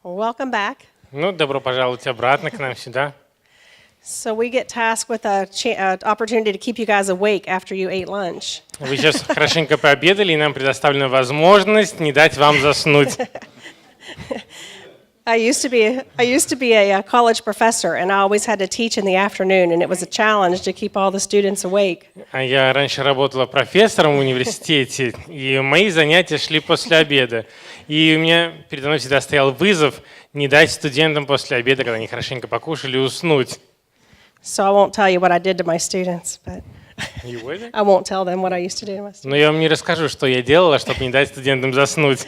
Welcome back. Ну, добро пожаловать обратно к нам сюда. So we get tasked with an opportunity to keep you guys awake after you ate lunch. Вы сейчас хорошенько пообедали, и нам предоставлена возможность не дать вам заснуть. I used to be a college professor, and I always had to teach in the afternoon, and it was a challenge to keep all the students awake. А я раньше работала профессором в университете, и мои занятия шли после обеда. И у меня передо мной всегда стоял вызов не дать студентам после обеда, когда они хорошенько покушали, уснуть. So I won't tell you what I did to my students, but You would? I won't tell them what I used to do to my students. Но я вам не расскажу, что я делала, чтобы не дать студентам заснуть.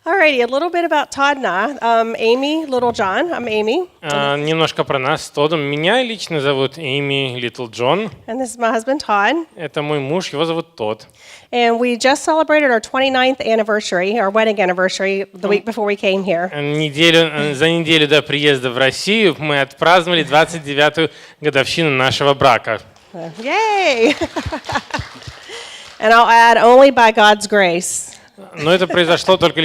Alrighty, a little bit about Todd and I. Эйми Литтлджон. I'm Amy. Немножко про нас с Тоддом. Меня лично зовут Эйми Литтлджон. And this is my husband, Todd. Это мой муж, его зовут Тодд. And we just celebrated our 29th anniversary, our wedding anniversary, the week before we came here. За неделю до приезда в Россию мы отпраздновали 29-ю годовщину нашего брака. Yay! And I'll add, only by God's grace. Но это произошло только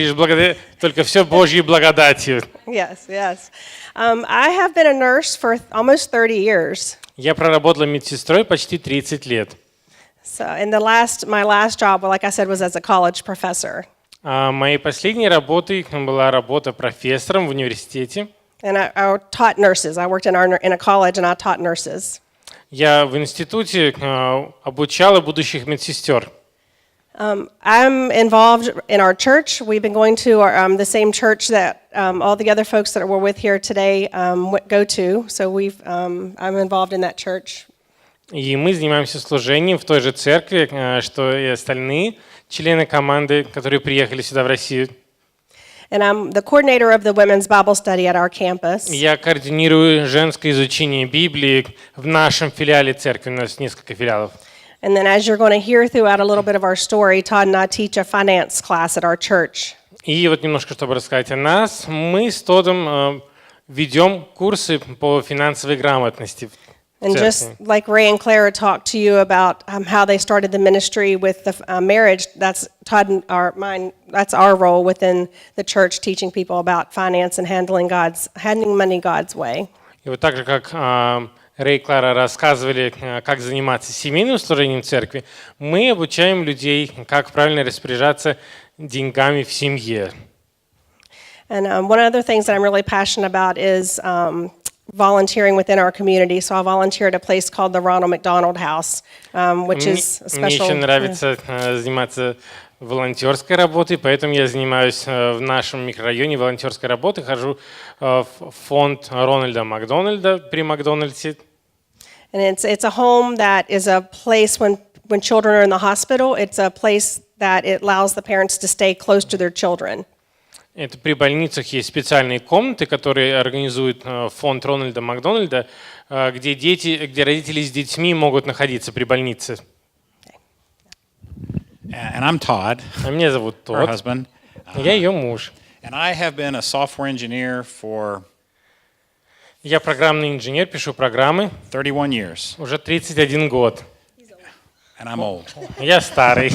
все Божьей благодатью. Yes, yes. I have been a nurse for almost 30 years. Я проработала медсестрой почти 30 лет. So, my last job, like I said, was as a college professor. Моей последней работой была работа профессором в университете. And I taught nurses. I worked in a college, and I taught nurses. Я в институте обучала будущих медсестер. I'm involved in our church. We've been going to the same church that all the other folks that we're with here today go to. So I'm involved in that church. И мы занимаемся служением в той же церкви, что и остальные члены команды, которые приехали сюда в Россию. And I'm the coordinator of the women's Bible study at our campus. Я координирую женское изучение Библии в нашем филиале церкви. У нас несколько филиалов. And then as you're going to hear throughout a little bit of our story, Todd and I teach a finance class at our church. И вот немножко, чтобы рассказать о нас, мы с Тоддом ведем курсы по финансовой грамотности. And just like Ray and Clara talked to you about how they started the ministry with the marriage, that's Todd and that's our role within the church, teaching people about finance and handling money God's way. И вот так же, как Рэй и Клара рассказывали, как заниматься семейным служением церкви, мы обучаем людей, как правильно распоряжаться деньгами в семье. And one of the things that I'm really passionate about is volunteering within our community. So I volunteer at a place called the Ronald McDonald House, which is a special. Мне еще нравится заниматься волонтерской работой, поэтому я занимаюсь в нашем микрорайоне волонтерской работой, хожу в фонд Рональда Макдональда при Макдональдсе. And it's a home that is a place when children are in the hospital, it's a place that it allows the parents to stay close to their children. Это при больницах есть специальные комнаты, которые организует фонд Рональда Макдональда, где родители с детьми могут находиться при больнице. And I'm Todd, А меня зовут her Тодд. husband. Я ее муж. And I have been a software engineer for Я программный инженер, пишу программы 31 years, уже 31 год. and I'm old. Я старый.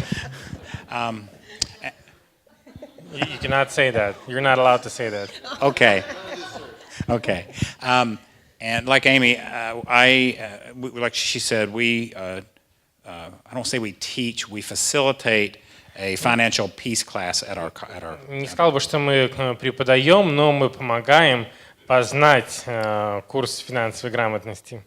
You cannot say that. You're not allowed to say that. Okay. And like Amy, like she said, I don't say we teach, we facilitate a financial peace class at our. Не сказал бы, что мы преподаем, но мы помогаем познать курс финансовой грамотности.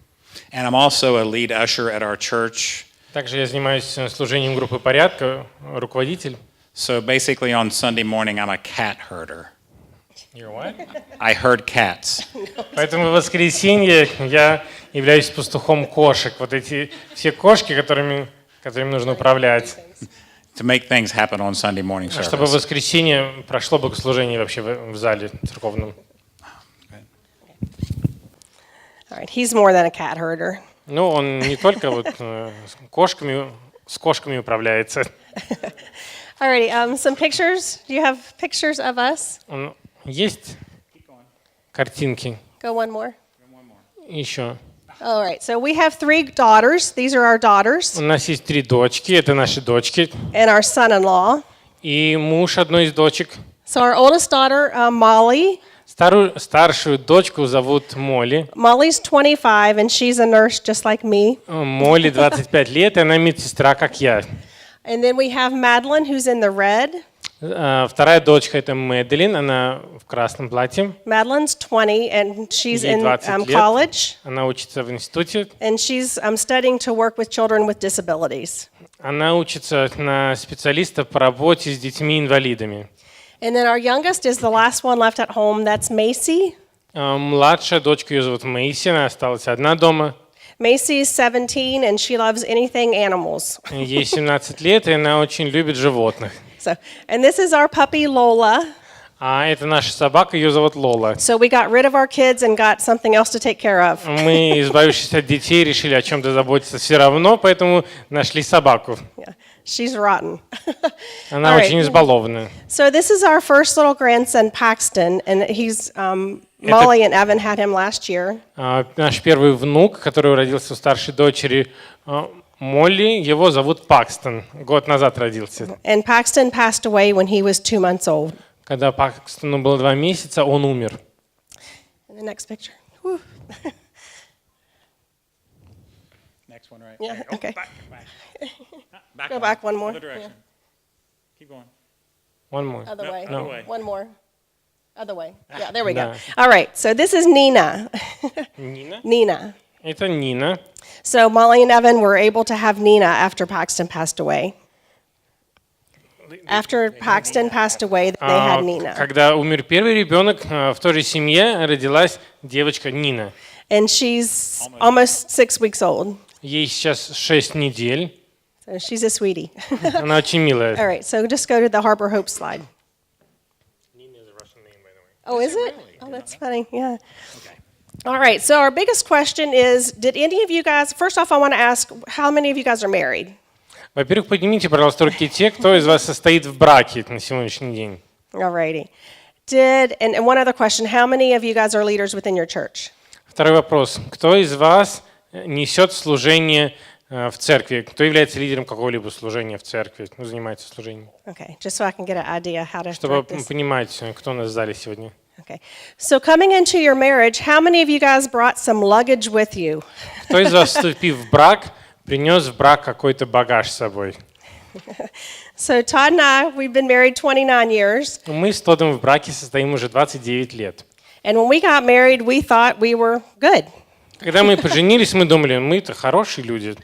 And I'm also a lead usher at our church. Также я занимаюсь служением группы порядка, руководитель. So basically on Sunday morning, I'm a cat herder. You're what? I herd cats. Поэтому в воскресенье я являюсь пастухом кошек. Вот эти все кошки, которыми нужно управлять. To make things happen on Sunday morning service. Чтобы в воскресенье прошло богослужение вообще в зале церковном. All right, he's more than a cat herder. Ну, он не только вот с кошками управляется. Alrighty, some pictures. Do you have pictures of us? Есть картинки? Go one more. Еще. All right, so we have 3 daughters. These are our daughters. У нас есть 3 дочки, это наши дочки. And our son-in-law. И муж одной из дочек. So our oldest daughter, Molly. Старшую дочку зовут Молли. Molly's 25, and she's a nurse just like me. Молли 25 лет, и она медсестра, как я. And then we have Madeline, who's in the red. Вторая дочка — это Мэдлин, она в красном платье. Madeline's 20, and she's Ей in 20 лет. college. Она учится в институте. And she's studying to work with children with disabilities. Она учится на специалиста по работе с детьми-инвалидами. And then our youngest is the last one left at home. That's Macy. Младшая дочка, ее зовут Мэйси, она осталась одна дома. Macy's 17, and she loves anything animals. Ей 17 лет, и она очень любит животных. So, and this is our puppy Lola. А это наша собака, ее зовут Лола. So we got rid of our kids and got something else to take care of. Мы, избавившись от детей, решили о чем-то заботиться все равно, поэтому нашли собаку. Yeah, she's rotten. Она All right. очень избалованная. So this is our first little grandson, Paxton, and he's Molly and Evan had him last year. Наш первый внук, который родился у старшей дочери Молли, его зовут Пакстон. Год назад родился. And Paxton passed away when he was 2 months old. Когда Пакстону было 2 месяца, он умер. And the next picture. Whew. Next one, right? Yeah, Oh, okay. Back Go one. back one more. Other direction. Keep going. One more. Other No, way. other way. One more. Other way. Yeah, there we go. Да. All right, so this is Nina. Нина. Nina. Это Нина. So Molly and Evan were able to have Nina after Paxton passed away. After Paxton passed away, they had Nina. Когда умер первый ребенок, в той же семье родилась девочка Нина. And she's almost 6 weeks old. Ей сейчас 6 недель. So she's a sweetie. Она очень милая. All right, so just go to the Harbor Hope slide. Nina is a Russian name, by the way. Oh, is it? Oh, that's funny. Yeah. All right, so our biggest question is, did any of you guys, first off, I want to ask, how many of you guys are married? Во-первых, поднимите, пожалуйста, руки те, кто из вас состоит в браке на сегодняшний день. All righty. And one other question, how many of you guys are leaders within your church? Второй вопрос. Кто из вас несет служение в церкви? Кто является лидером какого-либо служения в церкви? Ну, занимается служением. Okay, just so I can get an idea how to Чтобы direct this. понимать, кто у нас в зале сегодня. Okay, so coming into your marriage, how many of you guys brought some luggage with you? Кто из вас, вступив в брак, принес в брак какой-то багаж с собой? So Todd and I, we've been married 29 years. Мы с Тоддом в браке состоим уже 29 лет. And when we got married, we thought we were good. Когда мы поженились, мы думали, мы-то хорошие люди.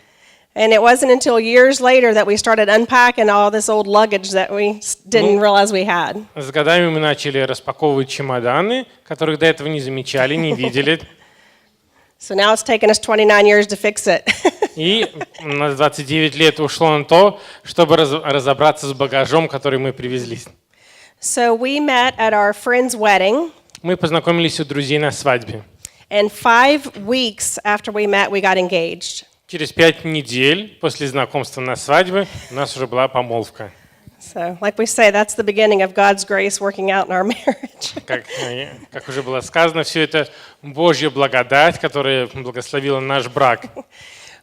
And it wasn't until years later that we started unpacking all this old luggage that we didn't realize we had. С годами мы начали распаковывать чемоданы, которых до этого не замечали, не видели. So now it's taken us 29 years to fix it. И у нас 29 лет ушло на то, чтобы разобраться с багажом, который мы привезли. So we met at our friend's wedding. Мы познакомились у друзей на свадьбе. And 5 weeks after we met, we got engaged. Через 5 недель после знакомства на свадьбе у нас уже была помолвка. So, like we say, that's the beginning of God's grace working out in our marriage. Как уже было сказано, все это Божья благодать, которая благословила наш брак.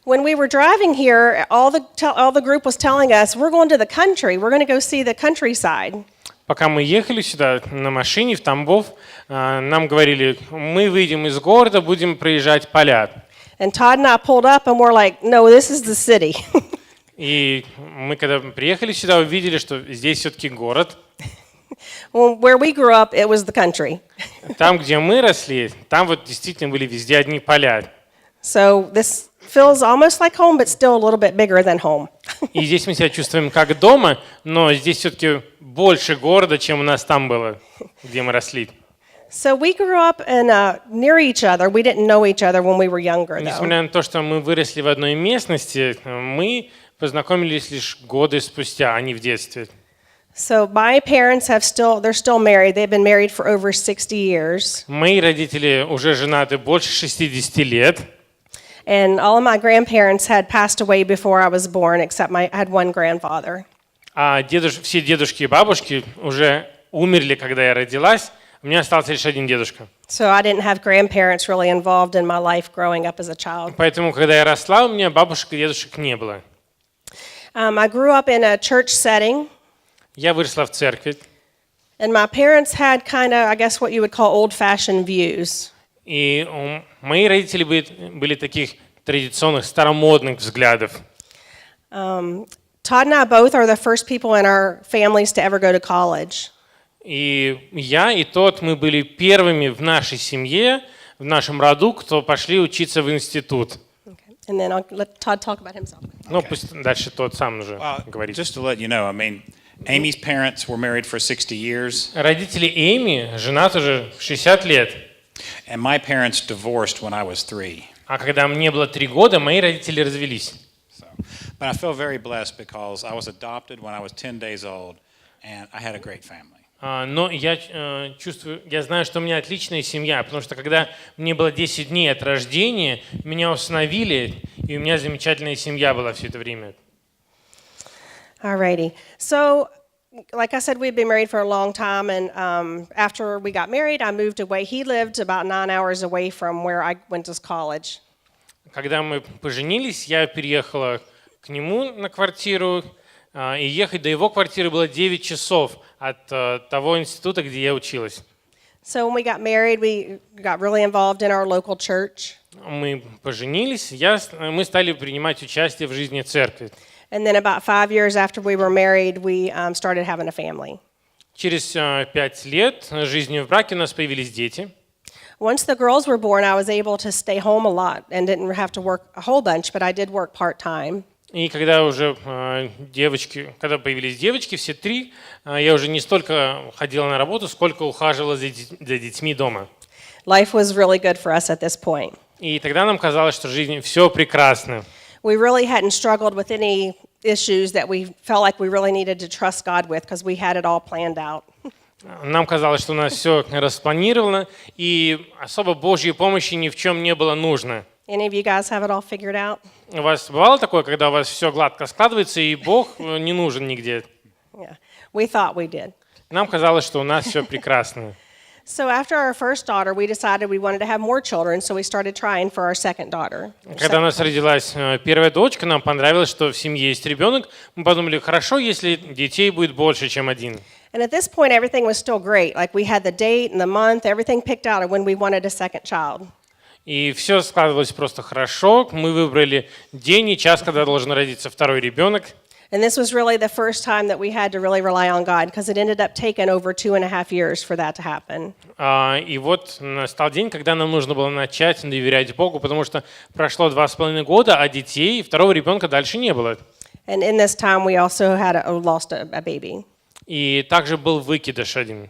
When we were driving here, all the group was telling us, we're going to the country. We're going to go see the countryside. Пока мы ехали сюда на машине в Тамбов, нам говорили, мы выйдем из города, будем проезжать поля. And Todd and I pulled up and we're like, no, this is the city. И мы, когда приехали сюда, увидели, что здесь все-таки город. Well, where we grew up, it was the country. Там, где мы росли, там вот действительно были везде одни поля. So this feels almost like home, but still a little bit bigger than home. И здесь мы себя чувствуем как дома, но здесь все-таки больше города, чем у нас там было, где мы росли. So we grew up near each other. We didn't know each other when we were younger, though. Несмотря на то, что мы выросли в одной местности, мы познакомились лишь годы спустя, а не в детстве. So my parents they're still married. They've been married for over 60 years. Мои родители уже женаты больше 60 лет. And all of my grandparents had passed away before I was born, except I had one grandfather. А все дедушки и бабушки уже умерли, когда я родилась. У меня остался лишь один дедушка. So I didn't have grandparents really involved in my life growing up as a child. Поэтому, когда я росла, у меня бабушек и дедушек не было. I grew up in a church setting. Я выросла в церкви. And my parents had kind of, I guess, what you would call old-fashioned views. И мои родители были таких традиционных, старомодных взглядов. Todd and I both are the first people in our families to ever go to college. И я, и Тодд, мы были первыми в нашей семье, в нашем роду, кто пошли учиться в институт. Okay. And then I'll let Todd talk about himself. Ну, пусть дальше Тодд сам уже говорит. Just to let you know, I mean, Amy's parents were married for 60 years, Родители Эйми женаты уже 60 лет. and my parents divorced when I was 3. А когда мне было 3 года, мои родители развелись. So, but I feel very blessed because I was adopted when I was 10 days old, and I had a great family. Но я чувствую, я знаю, что у меня отличная семья, потому что когда мне было 10 дней от рождения, меня усыновили, и у меня замечательная семья была все это время. Alrighty. So, like I said, we'd been married for a long time, and after we got married, I moved away. He lived about 9 hours away from where I went to college. Когда мы поженились, я переехала к нему на квартиру, и ехать до его квартиры было 9 часов от того института, где я училась. So when we got married, we got really involved in our local church. Мы поженились, мы стали принимать участие в жизни церкви. And then about 5 years after we were married, we started having a family. Через 5 лет жизни в браке у нас появились дети. Once the girls were born, I was able to stay home a lot and didn't have to work a whole bunch, but I did work part-time. И когда уже когда появились девочки, все 3, я уже не столько ходила на работу, сколько ухаживала за детьми дома. Life was really good for us at this point. И тогда нам казалось, что в жизни все прекрасно. We really hadn't struggled with any issues that we felt like we really needed to trust God with because we had it all planned out. Нам казалось, что у нас все распланировано, и особо Божьей помощи ни в чем не было нужно. Any of you guys have it all figured out? У вас бывало такое, когда у вас все гладко складывается, и Бог не нужен нигде? Yeah, we thought we did. Нам казалось, что у нас все прекрасно. So after our first daughter, we decided we wanted to have more children, so we started trying for our second daughter. Когда у нас родилась первая дочка, нам понравилось, что в семье есть ребенок. Мы подумали, хорошо, если детей будет больше, чем один. And at this point, everything was still great. Like we had the date and the month, everything picked out of when we wanted a second child. И все складывалось просто хорошо. Мы выбрали день и час, когда должен родиться второй ребенок. And this was really the first time that we had to really rely on God because it ended up taking over 2.5 years for that to happen. И вот настал день, когда нам нужно было начать доверять Богу, потому что прошло 2,5 года, а детей, второго ребенка дальше не было. And in this time, we also had lost a baby. И также был выкидыш один.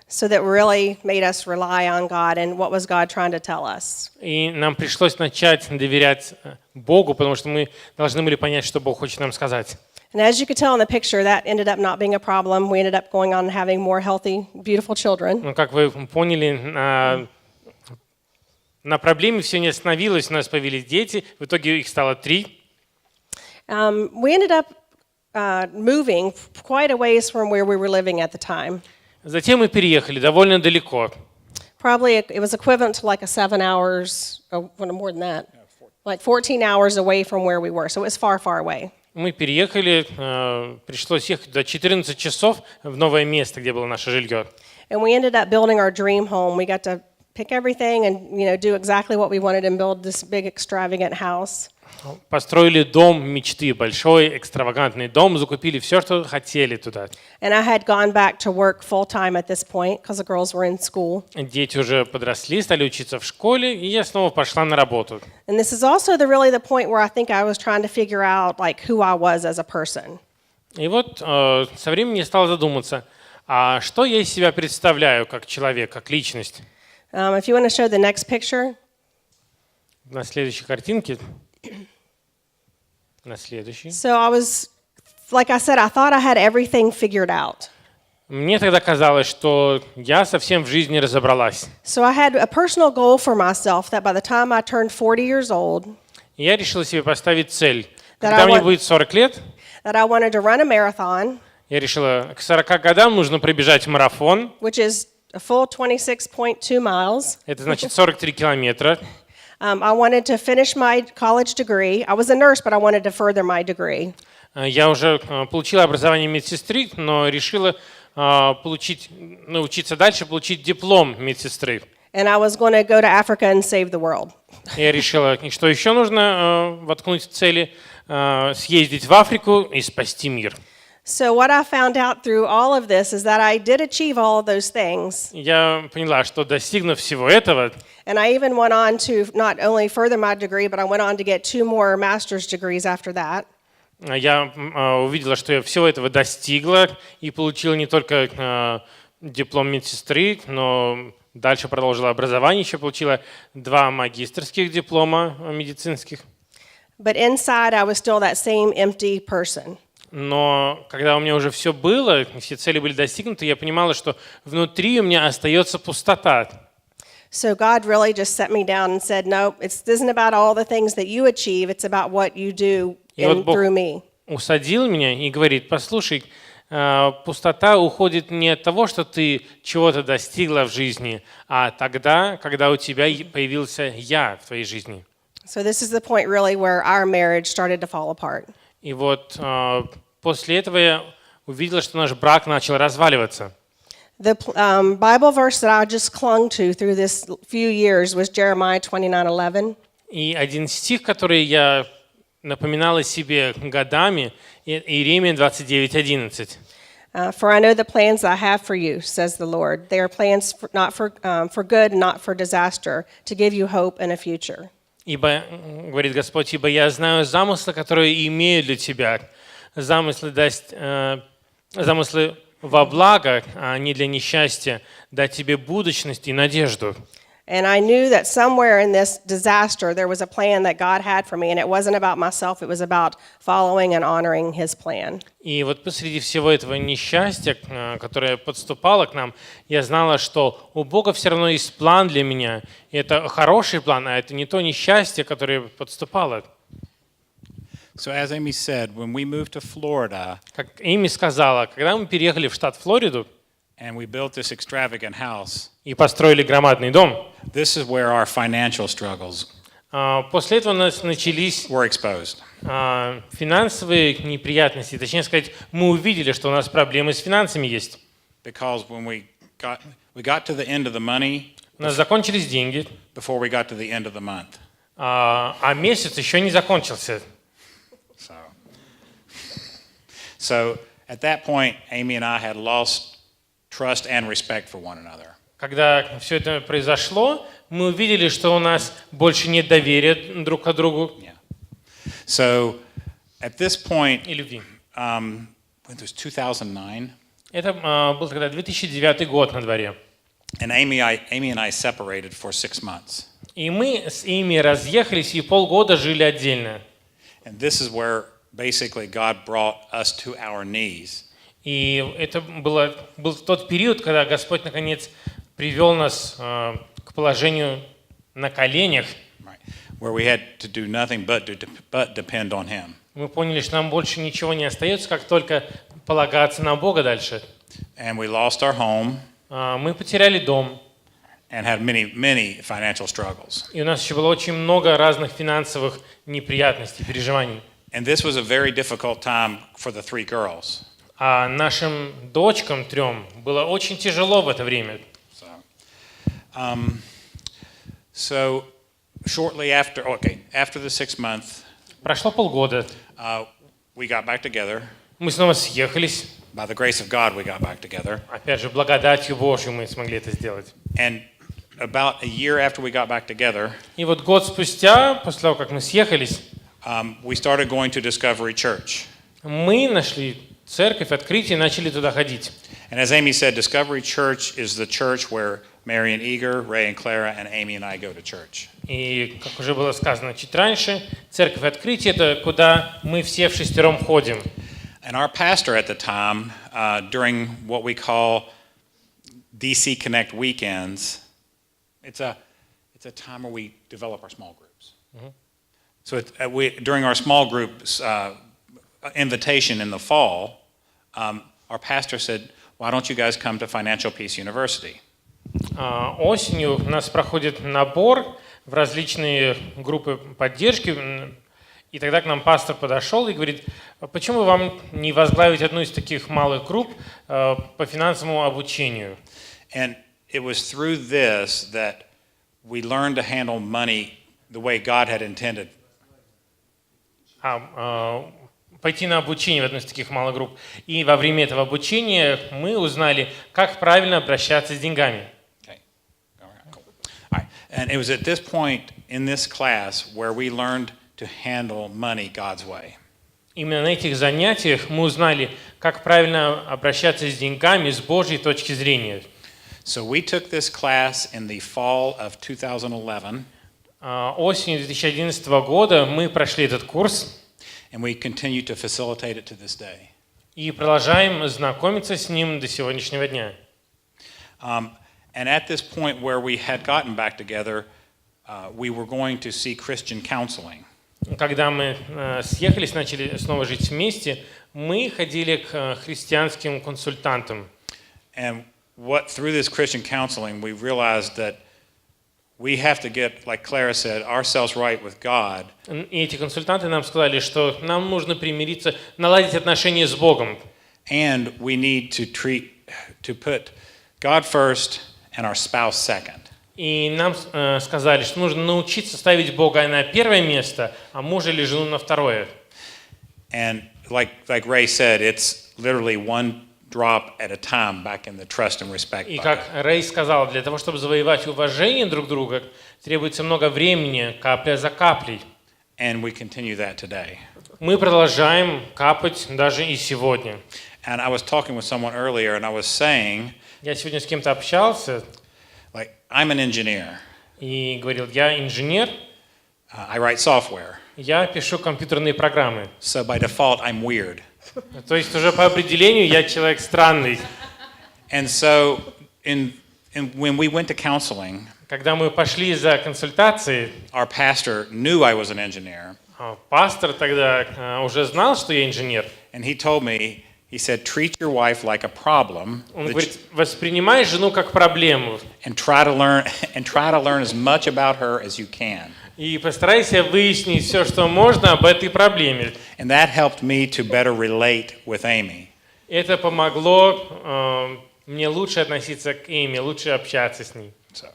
So that really made us rely on God and what was God trying to tell us. И нам пришлось начать доверять Богу, потому что мы должны были понять, что Бог хочет нам сказать. And as you could tell in the picture, that ended up not being a problem. We ended up going on and having more healthy, beautiful children. Ну, как вы поняли, на проблеме все не остановилось, у нас появились дети, в итоге их стало 3. We ended up moving quite a ways from where we were living at the time. Затем мы переехали довольно далеко. Probably it was equivalent to like a 7 hours, or more than that, like 14 hours away from where we were. So it was far, far away. Мы переехали, пришлось ехать до 14 часов в новое место, где было наше жилье. And we ended up building our dream home. We got to pick everything and do exactly what we wanted and build this big extravagant house. Построили дом мечты, большой экстравагантный дом, закупили все, что хотели туда. And I had gone back to work full time at this point because the girls were in school. Дети уже подросли, стали учиться в школе, и я снова пошла на работу. And this is also really the point where I think I was trying to figure out like who I was as a person. И вот со временем я стал задуматься, а что я из себя представляю как человек, как личность? If you want to show the next picture. На следующей картинке. На следующей. So I was, like I said, I thought I had everything figured out. Мне тогда казалось, что я совсем в жизни разобралась. So I had a personal goal for myself that by the time I turned 40 years old, Я решила себе поставить цель. Когда мне будет 40 лет, that I wanted to run a marathon, я решила, к 40 годам нужно пробежать марафон. which is a full 26.2 miles. Это значит 43 километра. I wanted to finish my college degree. I was a nurse, but I wanted to further my degree. Я уже получила образование медсестры, но решила научиться дальше, получить диплом медсестры. And I was going to go to Africa and save the world. Я решила, что еще нужно воткнуть в цели, съездить в Африку и спасти мир. So what I found out through all of this is that I did achieve all of those things. Я поняла, что достигнув всего этого, And I even went on to not only further my degree, but I went on to get 2 more master's degrees after that. я увидела, что я всего этого достигла и получила не только диплом медсестры, но дальше продолжила образование, еще получила 2 магистерских диплома медицинских. But inside, I was still that same empty person. Но когда у меня уже все было, все цели были достигнуты, я понимала, что внутри у меня остается пустота. So God really just set me down and said, no, it isn't about all the things that you achieve, it's about what you do И вот Бог through me. усадил меня и говорит: послушай, пустота уходит не от того, что ты чего-то достигла в жизни, а тогда, когда у тебя появился я в твоей жизни. So this is the point really where our marriage started to fall apart. И вот после этого я увидела, что наш брак начал разваливаться. The Bible verse that I just clung to through this few years was Jeremiah 29:11. И один стих, который я напоминала себе годами, Иеремия 29:11. For I know the plans I have for you, says the Lord. They are plans not for good, not for disaster, to give you hope and a future. Ибо, говорит Господь, ибо я знаю замыслы, которые имею для тебя, замыслы во благо, а не для несчастья, дать тебе будущность и надежду. And I knew that somewhere in this disaster there was a plan that God had for me, and it wasn't about myself, it was about following and honoring His plan. И вот посреди всего этого несчастья, которое подступало к нам, я знала, что у Бога все равно есть план для меня. И это хороший план, а это не то несчастье, которое подступало. So as Amy said, when we moved to Florida, Как Эйми сказала, когда мы переехали в штат Флориду and we built this extravagant house, и построили громадный дом, this is where our financial struggles после этого у нас начались were exposed. финансовые неприятности. Точнее сказать, мы увидели, что у нас проблемы с финансами есть. Because when we got to the end of the money У нас закончились деньги, before we got to the end of the month. а месяц еще не закончился. So at that point, Amy and I had lost trust and respect for one another. Когда все это произошло, мы увидели, что у нас больше нет доверия друг к другу Yeah. So at this point, и любви. it was 2009, Это был тогда 2009 год на дворе. and Amy and I separated for 6 months. И мы с Эйми разъехались и полгода жили отдельно. And this is where basically God brought us to our knees. И это был тот период, когда Господь наконец привел нас к положению на коленях. Right. Where we had to do nothing but depend on Him. Мы поняли, что нам больше ничего не остается, как только полагаться на Бога дальше. And we lost our home Мы потеряли дом, and had many financial struggles. и у нас еще было очень много разных финансовых неприятностей, переживаний. And this was a very difficult time for the 3 girls. А нашим дочкам 3 было очень тяжело в это время. So shortly after the 6 months, Прошло полгода, we got back together. мы снова съехались. By the grace of God, we got back together. Опять же, благодатью Божьей мы смогли это сделать. And about a year after we got back together, И вот год спустя, после того, как мы съехались, we started going to Discovery Church. мы нашли церковь, открытие, и начали туда ходить. And as Amy said, Discovery Church is the church where Mary and Eager, Ray and Clara, and Amy and I go to church. И, как уже было сказано чуть раньше, церковь открытие – это куда мы все вшестером ходим. And our pastor at the time, during what we call DC Connect weekends, it's a time where we develop our small groups. So during our small groups invitation in the fall, our pastor said, "Why don't you guys come to Financial Peace University?" Осенью у нас проходит набор в различные группы поддержки, И тогда к нам пастор подошел и говорит, почему вам не возглавить одну из таких малых групп по финансовому обучению? And it was through this that we learned to handle money the way God had intended. Пойти на обучение в одну из таких малых групп. И во время этого обучения мы узнали, как правильно обращаться с деньгами. Okay. All right. And it was at this point in this class where we learned to handle money God's way. Именно на этих занятиях мы узнали, как правильно обращаться с деньгами с Божьей точки зрения. So we took this class in the fall of 2011. Осенью 2011 года мы прошли этот курс. And we continue to facilitate it to this day. И продолжаем знакомиться с ним до сегодняшнего дня. And at this point where we had gotten back together, we were going to see Christian counseling. Когда мы съехались, начали снова жить вместе, мы ходили к христианским консультантам. And through this Christian counseling, we realized that we have to get, like Clara said, ourselves right with God. И эти консультанты нам сказали, что нам нужно примириться, наладить отношения с Богом. And we need to put God first and our spouse second. И нам сказали, что нужно научиться ставить Бога на первое место, а мужа или жену на второе. And like Ray said, it's literally one drop at a time back in the trust and respect И bucket. как Рэй сказал, для того, чтобы завоевать уважение друг друга, требуется много времени, капля за каплей. And we continue that today. Мы продолжаем капать даже и сегодня. And I was talking with someone earlier, and I was saying, Я сегодня с кем-то общался like, I'm an engineer. и говорил, я инженер, I write software. я пишу компьютерные программы. So by default, I'm weird. То есть уже по определению я человек странный. And so when we went to counseling, Когда мы пошли за консультацией, our pastor knew I was an engineer. Пастор тогда уже знал, что я инженер. And he told me, he said, treat your wife like a problem. Он говорит, воспринимай жену как проблему. And try to learn as much about her as you can. И постарайся выяснить все, что можно об этой проблеме. And that helped me to better relate with Amy. Это помогло мне лучше относиться к Эйми, лучше общаться с ней. So.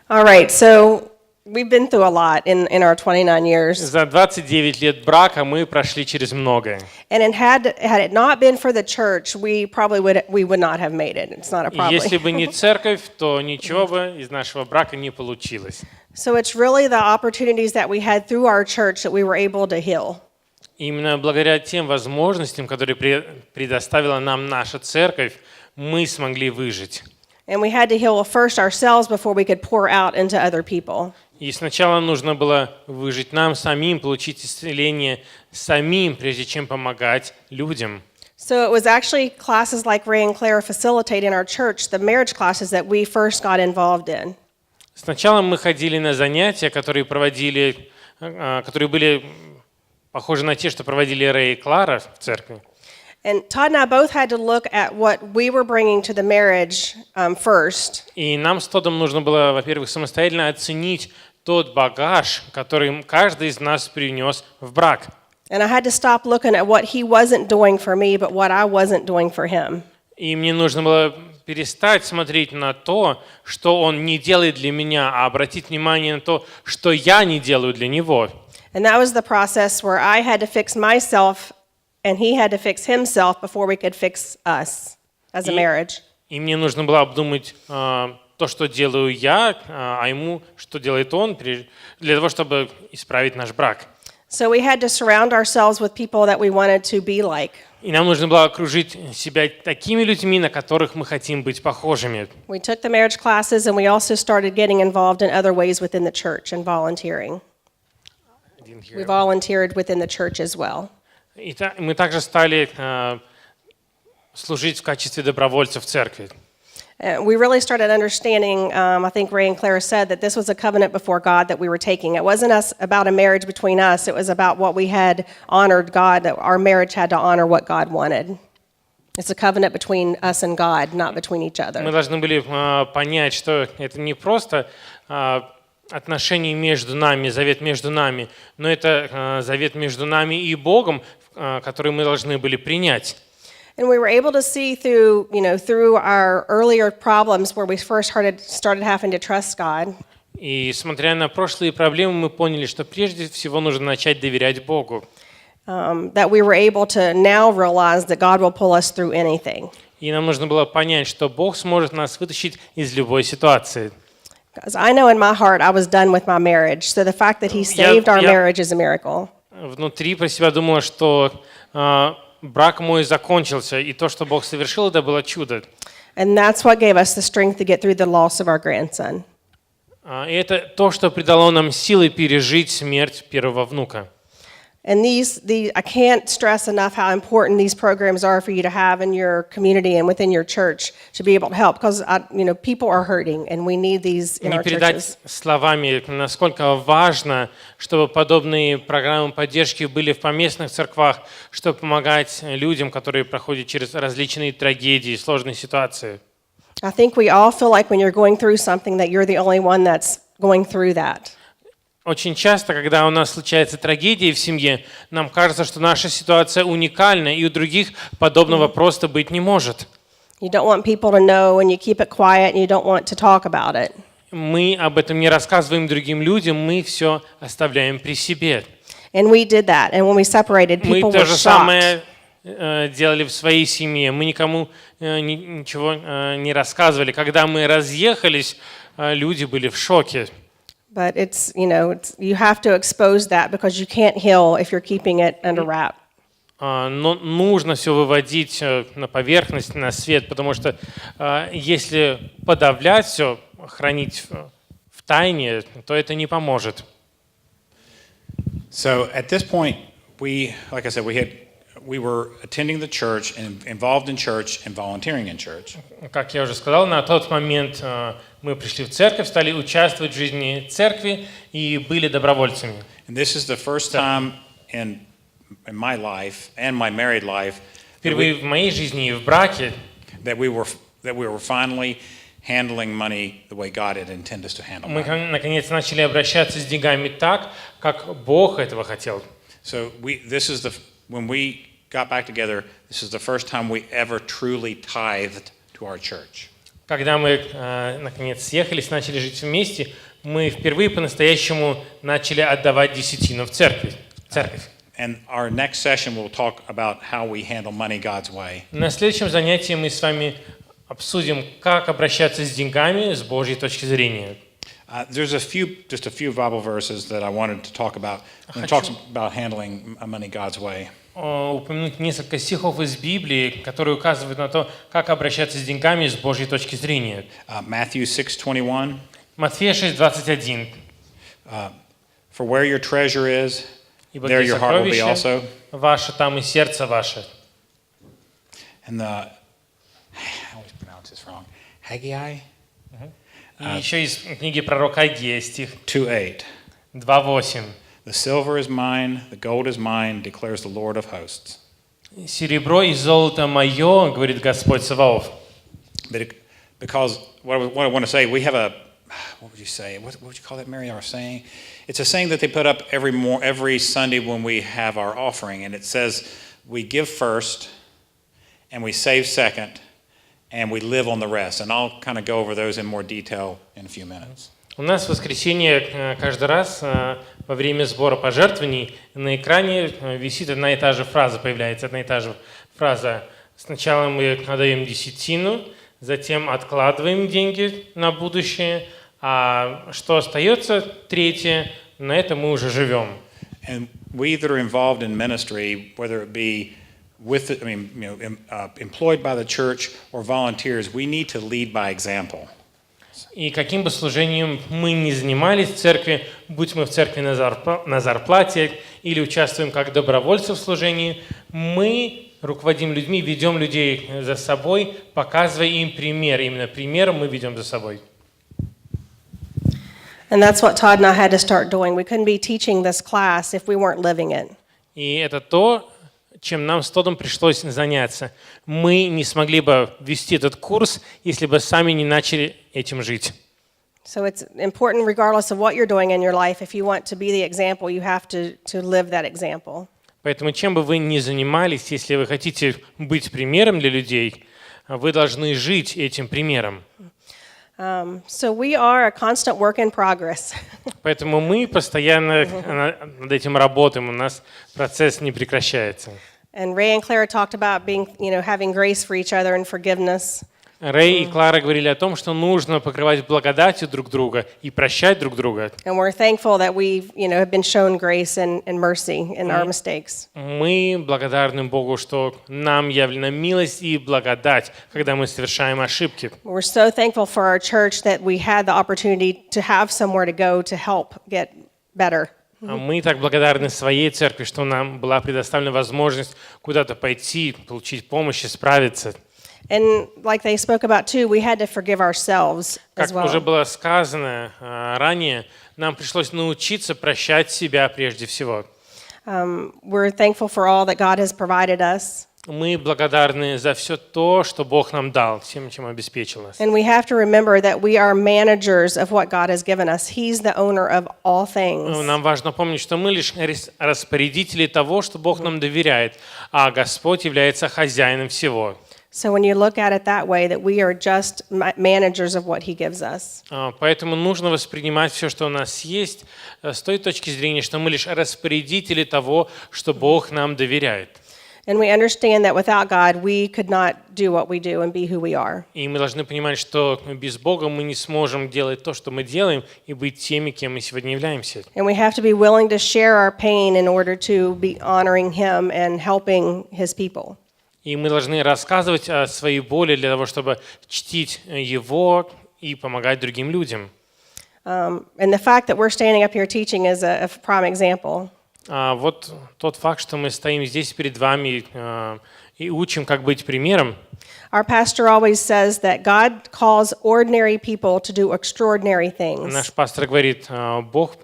All right, so we've been through a lot in our 29 years. За 29 лет брака мы прошли через многое. And had it not been for the church, we would not have made it. It's not a И problem. если бы не церковь, то ничего бы из нашего брака не получилось. So it's really the opportunities that we had through our church that we were able to heal. Именно благодаря тем возможностям, которые предоставила нам наша церковь, мы смогли выжить. And we had to heal first ourselves before we could pour out into other people. И сначала нужно было выжить нам самим, получить исцеление самим, прежде чем помогать людям. So it was actually classes like Ray and Claire facilitate in our church, the marriage classes that we first got involved in. Сначала мы ходили на занятия, которые были похожи на те, что проводили Рэй и Клара в церкви. And Todd and I both had to look at what we were bringing to the marriage first. И нам с Тоддом нужно было, во-первых, самостоятельно оценить тот багаж, который каждый из нас принес в брак. And I had to stop looking at what he wasn't doing for me, but what I wasn't doing for him. И мне нужно было перестать смотреть на то, что он не делает для меня, а обратить внимание на то, что я не делаю для него. And that was the process where I had to fix myself and he had to fix himself before we could fix us as a marriage. И мне нужно было обдумать то, что делаю я, а ему, что делает он, для того, чтобы исправить наш брак. So we had to surround ourselves with people that we wanted to be like. И нам нужно было окружить себя такими людьми, на которых мы хотим быть похожими. We took the marriage classes and we also started getting involved in other ways within the church and volunteering. We volunteered within the church as well. И мы также стали служить в качестве добровольцев в церкви. We really started understanding, I think Ray and Clara said, that this was a covenant before God that we were taking. It wasn't about a marriage between us. It was about what we had honored God, that our marriage had to honor what God wanted. It's a covenant between us and God, not between each other. Мы должны были понять, что это не просто отношения между нами, завет между нами, но это завет между нами и Богом, который мы должны были принять. And we were able to see through, through our earlier problems where we first started having to trust God. И смотря на прошлые проблемы, мы поняли, что прежде всего нужно начать доверять Богу. That we were able to now realize that God will pull us through anything. И нам нужно было понять, что Бог сможет нас вытащить из любой ситуации. Because I know in my heart I was done with my marriage, so the fact that He saved our marriage is a miracle. Внутри про себя думала, что брак мой закончился, и то, что Бог совершил, это было чудо. And that's what gave us the strength to get through the loss of our grandson. И это то, что придало нам силы пережить смерть первого внука. And I can't stress enough how important these programs are for you to have in your community and within your church to be able to help, because people are hurting and we need these in Не our передать churches. словами, насколько важно, чтобы подобные программы поддержки были в поместных церквах, чтобы помогать людям, которые проходят через различные трагедии, сложные ситуации. I think we all feel like when you're going through something that you're the only one that's going through that. Очень часто, когда у нас случается трагедия в семье, нам кажется, что наша ситуация уникальна, и у других подобного просто быть не может. You don't want people to know, and you keep it quiet, and you don't want to talk about it. Мы об этом не рассказываем другим людям, мы все оставляем при себе. And we did that, and when we separated, Мы people то were же shocked. самое делали в своей семье. Мы никому ничего не рассказывали. Когда мы разъехались, люди были в шоке. But you have to expose that because you can't heal if you're keeping it under wrap. Но нужно все выводить на поверхность, на свет, потому что если подавлять все, хранить в тайне, то это не поможет. So at this point, like I said, we were attending the church and involved in church and volunteering in church. Как я уже сказал, на тот момент мы пришли в церковь, стали участвовать в жизни церкви и были добровольцами. And this is the first time in my life and my married life Впервые в моей жизни и в браке, that we were finally handling money the way God had intended us to handle мы money. наконец начали обращаться с деньгами так, как Бог этого хотел. So when we got back together, this is the first time we ever truly tithed to our church. Когда мы наконец съехались, начали жить вместе, мы впервые по-настоящему начали отдавать десятину в церковь. And our next session we'll talk about how we handle money God's way. На следующем занятии мы с вами обсудим, как обращаться с деньгами с Божьей точки зрения. There's just a few Bible verses that I wanted to talk about when it talks about handling money God's way. Упомянуть несколько стихов из Библии, которые указывают на то, как обращаться с деньгами с Божьей точки зрения. Matthew 6:21. Матфея 6:21. For where your treasure is, Ибо there где your heart will be сокровище also. ваше, там и сердце ваше. And I always pronounce this wrong. Haggai И еще из книги пророка Агея, стих 2:8. 2:8. The silver is mine, the gold is mine, declares the Lord of hosts. Серебро и золото мое, говорит Господь Саваоф. Because what I want to say, we have what would you say? What would you call that, Mary? Our saying? It's a saying that they put up every Sunday when we have our offering, and it says we give first, and we save second, and we live on the rest. And I'll kind of go over those in more detail in a few minutes. У нас в воскресенье каждый раз во время сбора пожертвований на экране висит одна и та же фраза, появляется одна и та же фраза. Сначала мы отдаем десятину, затем откладываем деньги на будущее, а что остается, третье, на это мы уже живем. And we that are involved in ministry, whether it be employed by the church or volunteers, we need to lead by example. И каким бы служением мы ни занимались в церкви, будь мы в церкви на зарплате или участвуем как добровольцы в служении, мы руководим людьми, ведем людей за собой, показывая им пример. Именно примером мы ведем за собой. And that's what Todd and I had to start doing. We couldn't be teaching this class if we weren't living it. И это то, чем нам с Тоддом пришлось заняться. Мы не смогли бы вести этот курс, если бы сами не начали этим жить. So it's important, regardless of what you're doing in your life, if you want to be the example, you have to live that example. Поэтому чем бы вы ни занимались, если вы хотите быть примером для людей, вы должны жить этим примером. So we are a constant work in progress. Поэтому мы постоянно над этим работаем, у нас процесс не прекращается. And Ray and Clara talked about being, having grace for each other and forgiveness. Рэй и Клара говорили о том, что нужно покрывать благодатью друг друга и прощать друг друга. And we're thankful that we, have been shown grace and mercy in our mistakes. Мы благодарны Богу, что нам явлена милость и благодать, когда мы совершаем ошибки. We're so thankful for our church that we had the opportunity to have somewhere to go to help get better. Мы так благодарны своей церкви, что нам была предоставлена возможность куда-то пойти, получить помощь и справиться. And like they spoke about too, we had to forgive ourselves as Как уже well. было сказано ранее, нам пришлось научиться прощать себя прежде всего. We're thankful for all that God has provided us. Мы благодарны за все то, что Бог нам дал, всем, чем обеспечил нас. And we have to remember that we are managers of what God has given us. He's the owner of all things. Нам важно помнить, что мы лишь распорядители того, что Бог нам доверяет, а Господь является хозяином всего. So when you look at it that way, that we are just managers of what He gives us. Поэтому нужно воспринимать все, что у нас есть, с той точки зрения, что мы лишь распорядители того, что Бог нам доверяет. And we understand that without God, we could not do what we do and be who we are. И мы должны понимать, что без Бога мы не сможем делать то, что мы делаем, и быть теми, кем мы сегодня являемся. And we have to be willing to share our pain in order to be honoring Him and helping His people. И мы должны рассказывать о своей боли для того, чтобы чтить Его и помогать другим людям. And the fact that we're standing up here teaching is a prime example. Вот тот факт, что мы стоим здесь перед вами и учим, как быть примером. Our pastor always says that God calls ordinary people to do extraordinary things. Наш пастор говорит, Бог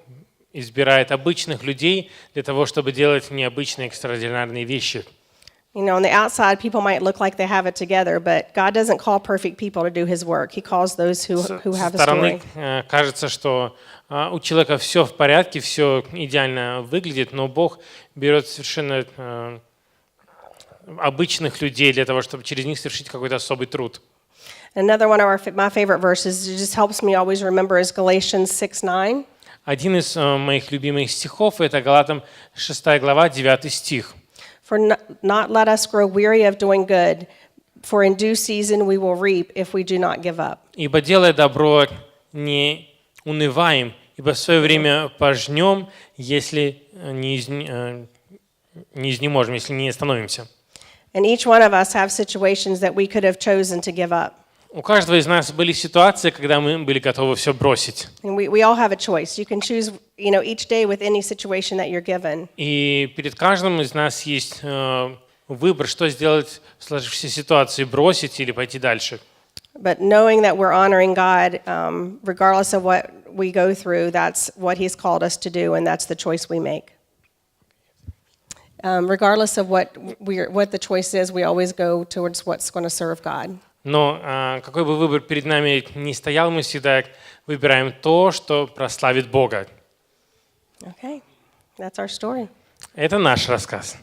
избирает обычных людей для того, чтобы делать необычные, экстраординарные вещи. On the outside, people might look like they have it together, but God doesn't call perfect people to do His work. He calls those who have a story. Со стороны кажется, что у человека все в порядке, все идеально выглядит, но Бог берет совершенно обычных людей для того, чтобы через них совершить какой-то особый труд. Another one of my favorite verses, it just helps me always remember, is Galatians 6:9. Один из моих любимых стихов – это Галатам 6 глава, 9 стих. For not let us grow weary of doing good, for in due season we will reap if we do not give up. «Ибо, делая добро, не унываем, ибо в свое время пожнем, если не изнеможем, если не остановимся». And each one of us have situations that we could have chosen to give up. У каждого из нас были ситуации, когда мы были готовы все бросить. And we all have a choice. You can choose, each day with any situation that you're given. И перед каждым из нас есть выбор, что сделать в сложившейся ситуации, бросить или пойти дальше. But knowing that we're honoring God, regardless of what we go through, that's what He's called us to do, and that's the choice we make. Regardless of what the choice is, we always go towards what's going to serve God. Но какой бы выбор перед нами ни стоял, мы всегда выбираем то, что прославит Бога. Okay, that's our story. Это наш рассказ.